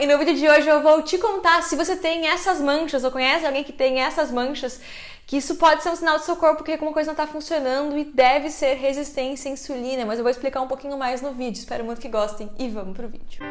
E no vídeo de hoje eu vou te contar se você tem essas manchas ou conhece alguém que tem essas manchas, que isso pode ser um sinal do seu corpo que alguma coisa não está funcionando e deve ser resistência à insulina, mas eu vou explicar um pouquinho mais no vídeo. Espero muito que gostem e vamos pro vídeo.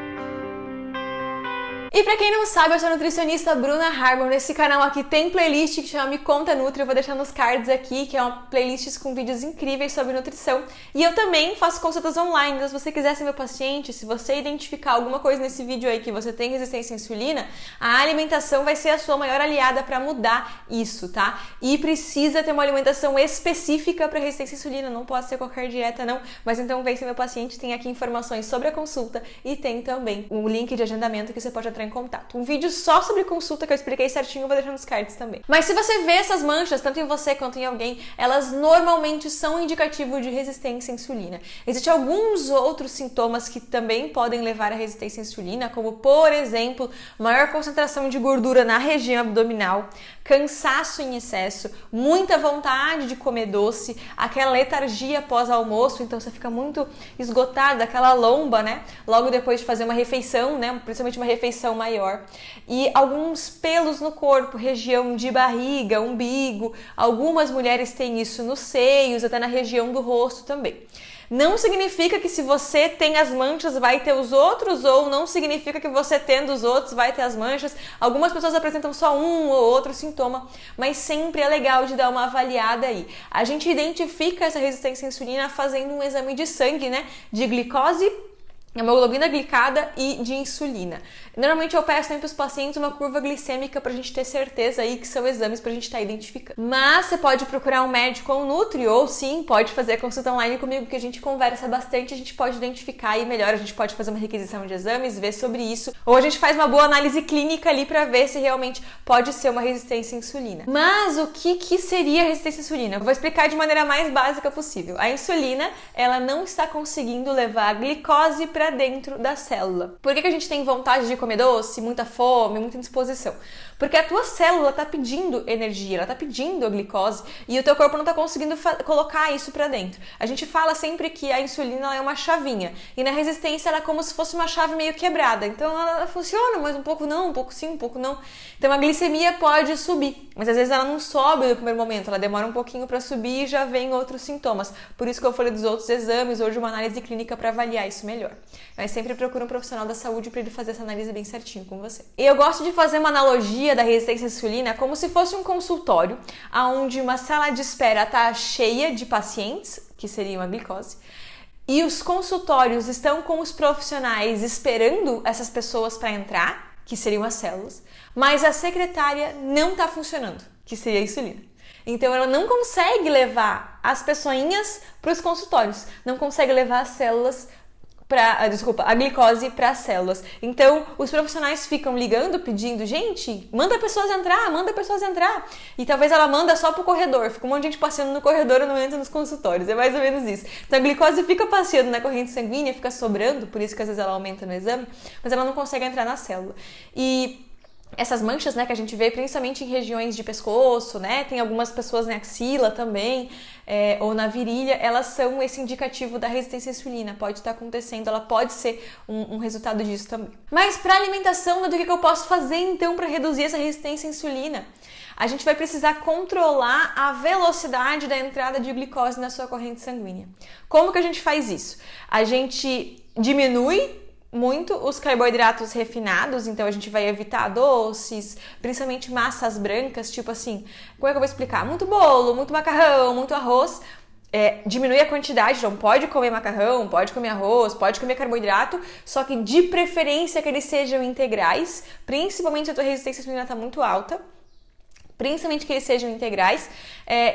E pra quem não sabe, eu sou a nutricionista Bruna Harmon. Nesse canal aqui tem playlist que chama Me Conta Nutri, eu vou deixar nos cards aqui, que é uma playlist com vídeos incríveis sobre nutrição. E eu também faço consultas online, então se você quiser ser meu paciente, se você identificar alguma coisa nesse vídeo aí que você tem resistência à insulina, a alimentação vai ser a sua maior aliada pra mudar isso, tá? E precisa ter uma alimentação específica pra resistência à insulina, não pode ser qualquer dieta não, mas então vem ser meu paciente, tem aqui informações sobre a consulta e tem também o link de agendamento que você pode entrar em contato. Um vídeo só sobre consulta que eu expliquei certinho, eu vou deixar nos cards também. Mas se você vê essas manchas, tanto em você quanto em alguém, elas normalmente são indicativo de resistência à insulina. Existem alguns outros sintomas que também podem levar à resistência à insulina, como por exemplo, maior concentração de gordura na região abdominal, cansaço em excesso, muita vontade de comer doce, aquela letargia pós-almoço, então você fica muito esgotada, aquela lomba, né? Logo depois de fazer uma refeição, né? Principalmente uma refeição maior. E alguns pelos no corpo, região de barriga, umbigo, algumas mulheres têm isso nos seios, até na região do rosto também. Não significa que se você tem as manchas vai ter os outros, ou não significa que você tendo os outros vai ter as manchas. Algumas pessoas apresentam só um ou outro sintoma, mas sempre é legal de dar uma avaliada aí. A gente identifica essa resistência à insulina fazendo um exame de sangue, né, de glicose, hemoglobina glicada e de insulina. Normalmente eu peço para os pacientes uma curva glicêmica pra gente ter certeza aí que são exames pra gente estar identificando. Mas você pode procurar um médico ou um nutri, ou sim, pode fazer a consulta online comigo, que a gente conversa bastante, a gente pode identificar aí melhor, a gente pode fazer uma requisição de exames, ver sobre isso, ou a gente faz uma boa análise clínica ali pra ver se realmente pode ser uma resistência à insulina. Mas o que seria resistência à insulina? Eu vou explicar de maneira mais básica possível. A insulina, ela não está conseguindo levar a glicose pra dentro da célula. Por que a gente tem vontade de comer doce, muita fome, muita indisposição? Porque a tua célula está pedindo energia, ela está pedindo a glicose e o teu corpo não está conseguindo colocar isso para dentro. A gente fala sempre que a insulina ela é uma chavinha e na resistência ela é como se fosse uma chave meio quebrada. Então ela funciona, mas um pouco não, um pouco sim, um pouco não. Então a glicemia pode subir, mas às vezes ela não sobe no primeiro momento, ela demora um pouquinho para subir e já vem outros sintomas. Por isso que eu falei dos outros exames ou de uma análise clínica para avaliar isso melhor. Mas sempre procura um profissional da saúde para ele fazer essa análise bem certinho com você. E eu gosto de fazer uma analogia da resistência à insulina como se fosse um consultório, onde uma sala de espera está cheia de pacientes, que seriam a glicose, e os consultórios estão com os profissionais esperando essas pessoas para entrar, que seriam as células, mas a secretária não está funcionando, que seria a insulina. Então ela não consegue levar as pessoinhas para os consultórios, não consegue levar as células a glicose para as células. Então, os profissionais ficam ligando, pedindo, gente, manda pessoas entrar. E talvez ela manda só pro corredor. Fica um monte de gente passeando no corredor e não entra nos consultórios. É mais ou menos isso. Então, a glicose fica passeando na corrente sanguínea, fica sobrando, por isso que às vezes ela aumenta no exame, mas ela não consegue entrar na célula. E essas manchas, né, que a gente vê principalmente em regiões de pescoço, né, tem algumas pessoas na axila também, ou na virilha, elas são esse indicativo da resistência à insulina, pode estar acontecendo, ela pode ser um resultado disso também. Mas para alimentação, do que eu posso fazer então para reduzir essa resistência à insulina? A gente vai precisar controlar a velocidade da entrada de glicose na sua corrente sanguínea. Como que a gente faz isso? A gente diminui muito os carboidratos refinados, então a gente vai evitar doces, principalmente massas brancas, tipo assim, como é que eu vou explicar? Muito bolo, muito macarrão, muito arroz, diminui a quantidade, então pode comer macarrão, pode comer arroz, pode comer carboidrato, só que de preferência que eles sejam integrais, principalmente se a tua resistência à insulina está muito alta, principalmente que eles sejam integrais,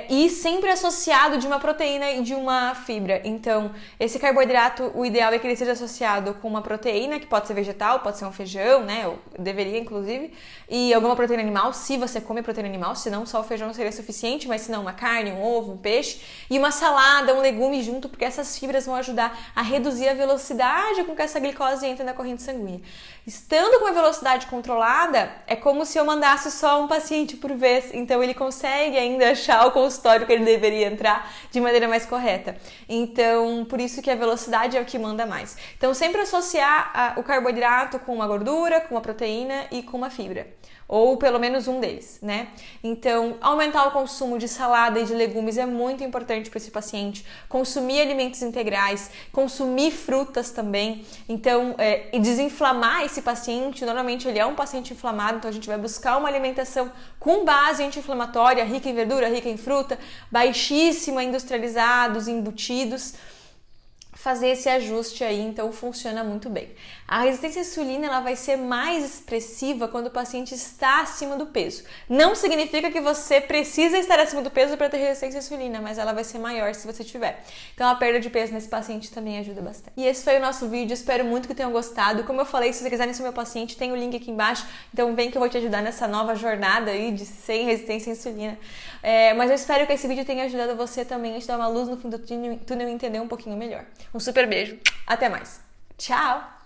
e sempre associado de uma proteína e de uma fibra. Então, esse carboidrato, o ideal é que ele seja associado com uma proteína, que pode ser vegetal, pode ser um feijão, né? Ou deveria, inclusive, e alguma proteína animal, se você come proteína animal, senão só o feijão seria suficiente, mas se não, uma carne, um ovo, um peixe, e uma salada, um legume junto, porque essas fibras vão ajudar a reduzir a velocidade com que essa glicose entra na corrente sanguínea. Estando com a velocidade controlada, é como se eu mandasse só um paciente por vez calorias, então ele consegue ainda achar o consultório que ele deveria entrar de maneira mais correta. Então, por isso que a velocidade é o que manda mais. Então, sempre associar o carboidrato com uma gordura, com uma proteína e com uma fibra. Ou pelo menos um deles, né? Então, aumentar o consumo de salada e de legumes é muito importante para esse paciente. Consumir alimentos integrais, consumir frutas também. Então, e desinflamar esse paciente. Normalmente ele é um paciente inflamado, então a gente vai buscar uma alimentação com base anti-inflamatória, rica em verdura, rica em fruta, baixíssima em industrializados, embutidos. Fazer esse ajuste aí, então funciona muito bem. A resistência à insulina ela vai ser mais expressiva quando o paciente está acima do peso. Não significa que você precisa estar acima do peso para ter resistência à insulina, mas ela vai ser maior se você tiver. Então a perda de peso nesse paciente também ajuda bastante. E esse foi o nosso vídeo, espero muito que tenham gostado. Como eu falei, se você quiser ser meu paciente, tem o link aqui embaixo, então vem que eu vou te ajudar nessa nova jornada aí de sem resistência à insulina. Mas eu espero que esse vídeo tenha ajudado você também a te dar uma luz no fim do túnel e entender um pouquinho melhor. Um super beijo, até mais. Tchau!